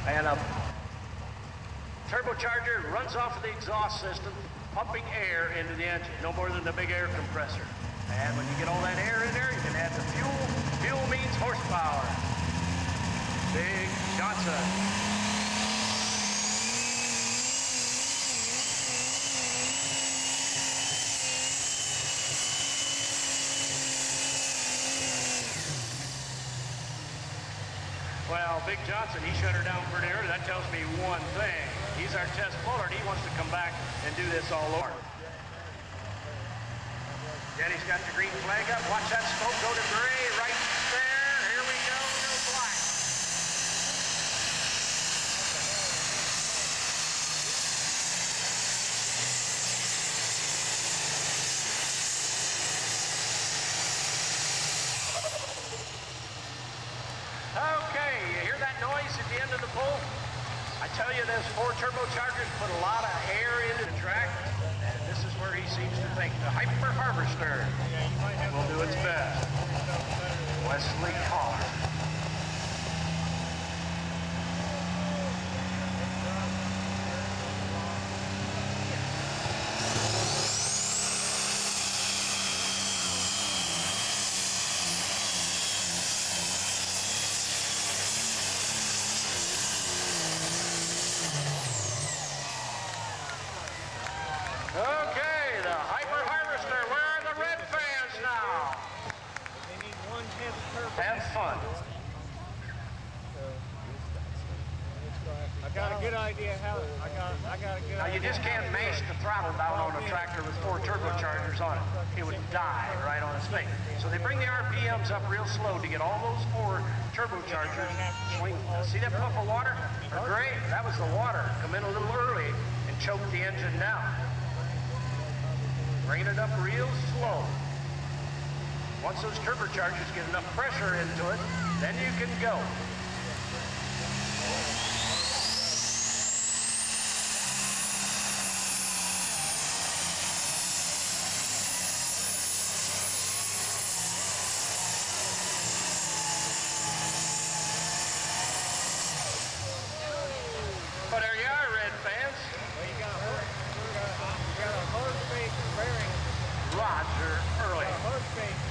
And a turbocharger runs off of the exhaust system, pumping air into the engine, no more than the big air compressor. And when you get all that air in there, you can add the fuel. Fuel means horsepower. Big Johnson. Well, Big Johnson, he shut her down pretty early. That tells me one thing. He's our test puller, and he wants to come back and do this all over. Danny's got the green flag up. Watch that smoke go to gray right there. Here we go to black. Okay, you hear that noise at the end of the pull? I tell you, those 4 turbochargers put a lot of air into the track. This is where he seems to think the hyper harvester will do its best. Wesley Collar. Okay, the hyper harvester. Where are the red fans now? They need one heavy turbo. Have fun. I got a good idea how. I got a good. Now you just can't mash the throttle down on a tractor with 4 turbochargers on it. It would die right on its face. So they bring the RPMs up real slow to get all those 4 turbochargers swing. See that puff of water? Great, that was the water. Come in a little early and choke the engine down. Bring it up real slow. Once those turbochargers get enough pressure into it, then you can go. But there you are, red fans. Well, you got a hard space bearing. Roger Early. Hard space.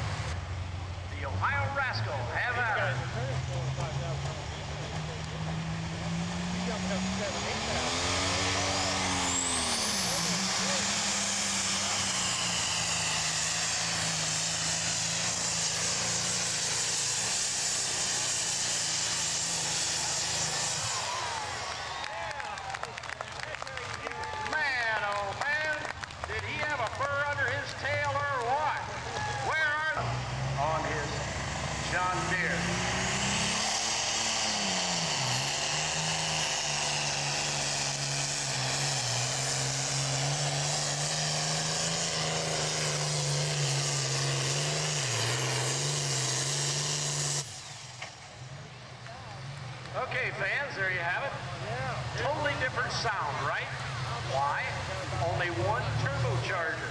The Ohio Rascal, have at it. He's jumping up to 7,000. Man, oh man, did he have a burr under his tail or what? Where are they? On his John Deere. Okay, fans, there you have it. Totally different sound, right? Why? Only 1 turbocharger.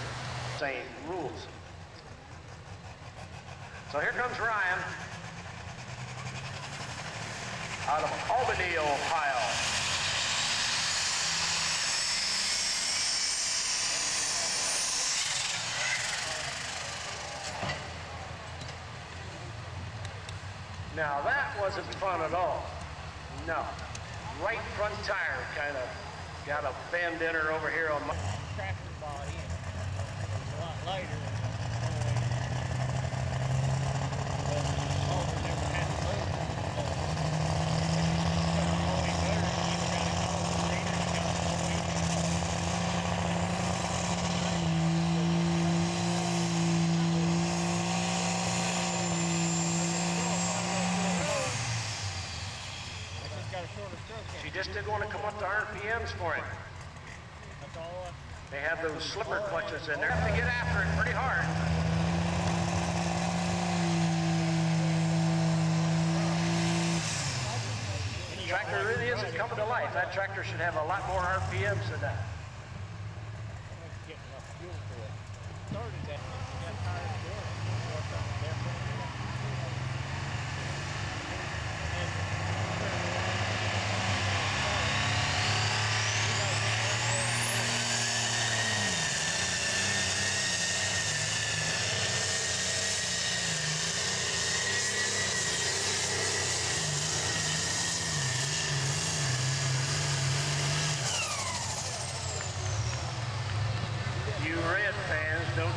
Same rules. So here comes Ryan out of Albany, Ohio. Now that wasn't fun at all. No. Right front tire kind of got a bend in her over here on my Tractor body and it's a lot lighter. She just didn't want to come up to RPMs for it. That's all. They have those slipper clutches in there. Have to get after it pretty hard. The tractor really isn't coming to life. That tractor should have a lot more RPMs than that. Get enough fuel for it. Started that. Got tired of doing it.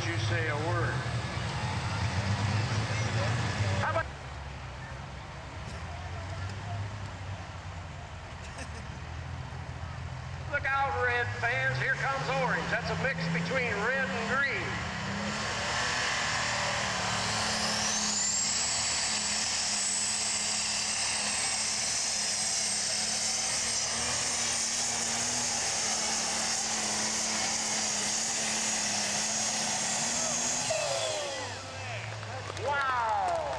you say a word. How about... Look out, red fans. Here comes orange. That's a mix between red and green. Wow!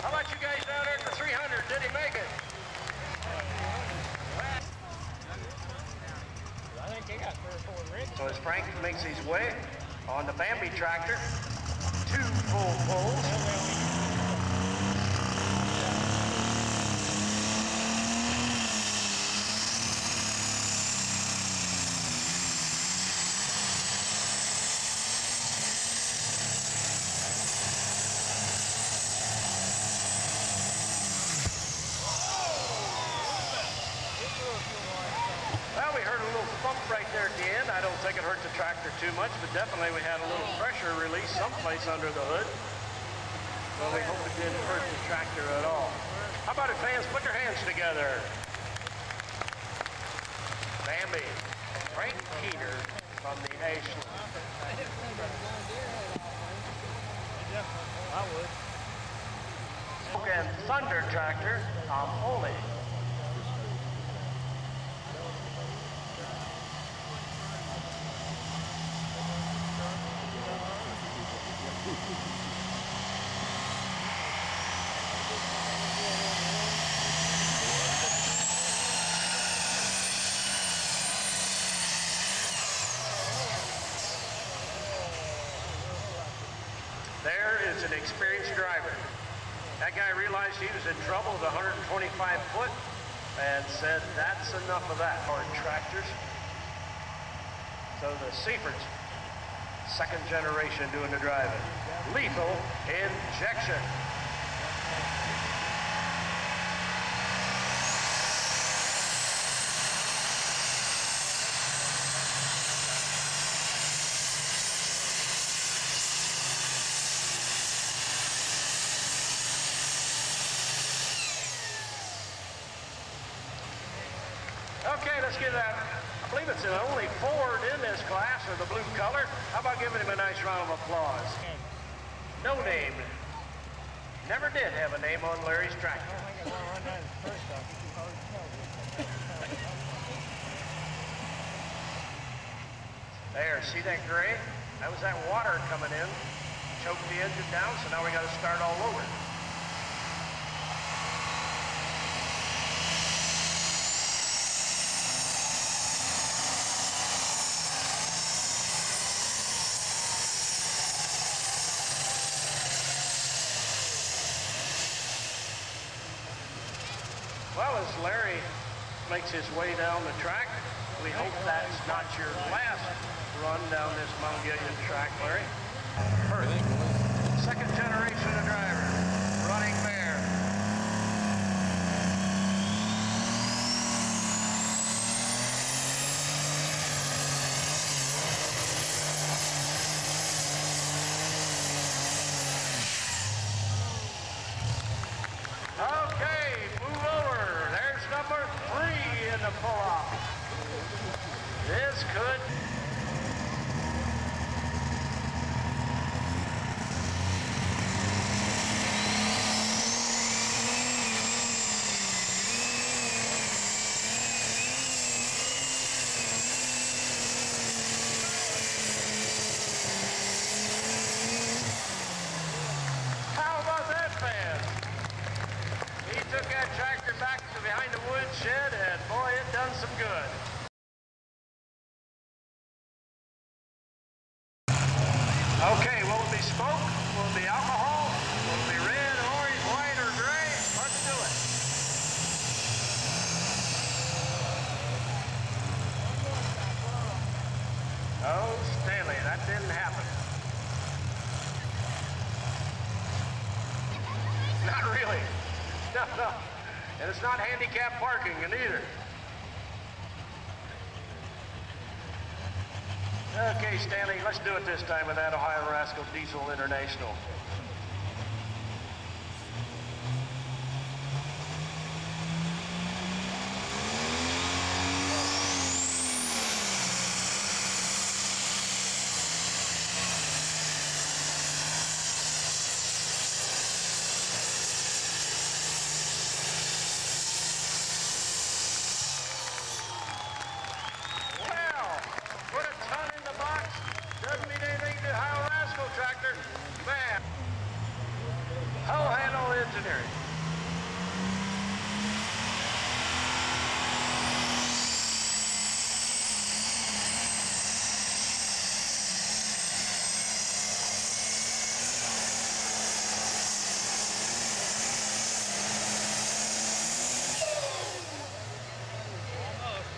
How about you guys down there at the 300? Did he make it? I think they got 3 or 4 rigs. So as Frank makes his way on the Bambi tractor, 2 full pulls. Well, we heard a little thump right there at the end. I don't think it hurt the tractor too much, but definitely we had a little pressure release someplace under the hood. Well, we hope it didn't hurt the tractor at all. How about it, fans? Put your hands together. Bambi, Frank Keener from the Ashland. I would. And Thunder tractor, Tom Foley. There is an experienced driver. That guy realized he was in trouble with 125 foot and said, that's enough of that. Hard tractors. So the Seifert's second generation doing the driving. Lethal injection. Okay, let's get that. I believe it's the only Ford in this class of the blue color. How about giving him a nice round of applause? No name. Never did have a name on Larry's tractor. There, see that gray? That was that water coming in. Choked the engine down, so now we got to start all over. Well, as Larry makes his way down the track, we hope that's not your last run down this Mount Gilead track, Larry. First, second generation of driver, running bear. Okay, move over. There's number 3 in the pull-off. This could... How about that, fan? He took that tractor back to behind the woodshed, and boy, it done some good. Okay, will it be smoke? Will it be alcohol? Will it be red, orange, white, or gray? Let's do it. Oh, Stanley, that didn't happen. Not really. No. And it's not handicap parking either. Okay, Stanley, let's do it this time with that Ohio Rascal Diesel International. Tractor, man. Hull handle engineering.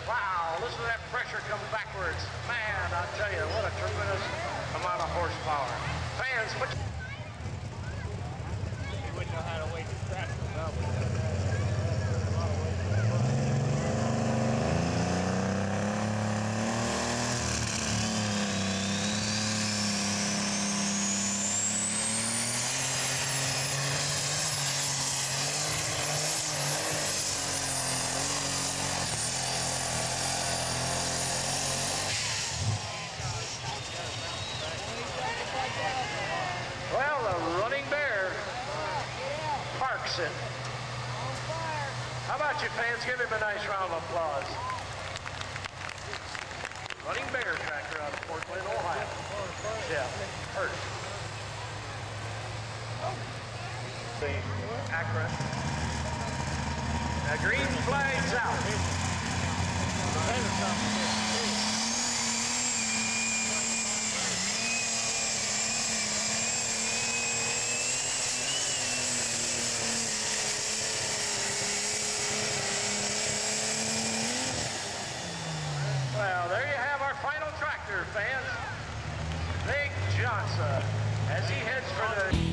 Wow, listen to that pressure come backwards. Man, I tell you, what a tremendous amount of horsepower. Fans, what? He wouldn't know how to weight the tractor well. Well, the running bear parks it. How about you fans? Give him a nice round of applause. Running bear tractor out of Portland, Ohio. Yeah, first. The Akron. The green flag's out. Well, there you have our final tractor, fans. Big Johnson, as he heads for the...